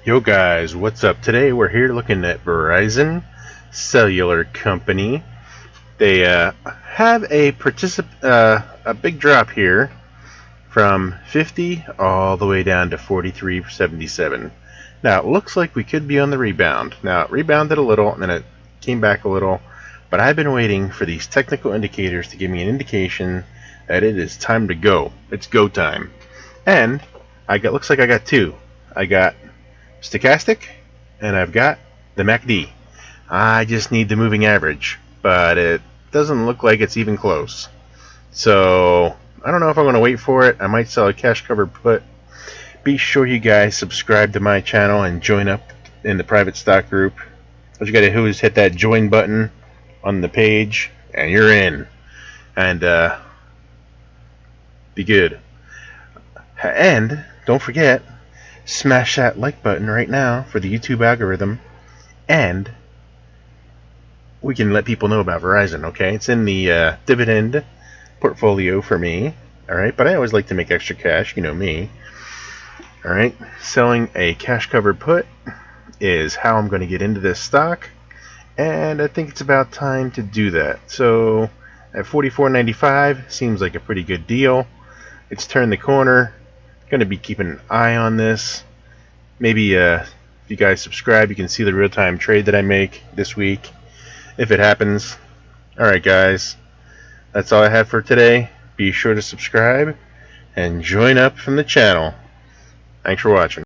Yo guys, what's up? Today we're here looking at Verizon Cellular Company. They have a big drop here from 50 all the way down to 43.77. Now it looks like we could be on the rebound. Now it rebounded a little and then it came back a little, but I've been waiting for these technical indicators to give me an indication that it is time to go. It's go time. And looks like I got two. I got stochastic and I've got the MACD. I just need the moving average, but it doesn't look like it's even close. So I don't know if I'm going to wait for it. I might sell a cash covered put. Be sure you guys subscribe to my channel and join up in the private stock group. What you got to do is hit that join button on the page and you're in. And be good. And don't forget, smash that like button right now for the YouTube algorithm, and we can let people know about Verizon. Okay, it's in the dividend portfolio for me. All right, but I always like to make extra cash. You know me. All right, selling a cash covered put is how I'm going to get into this stock, and I think it's about time to do that. So at $44.95 seems like a pretty good deal. It's turned the corner. Going to be keeping an eye on this. Maybe if you guys subscribe, you can see the real-time trade that I make this week if it happens. Alright guys, that's all I have for today. Be sure to subscribe and join up from the channel. Thanks for watching.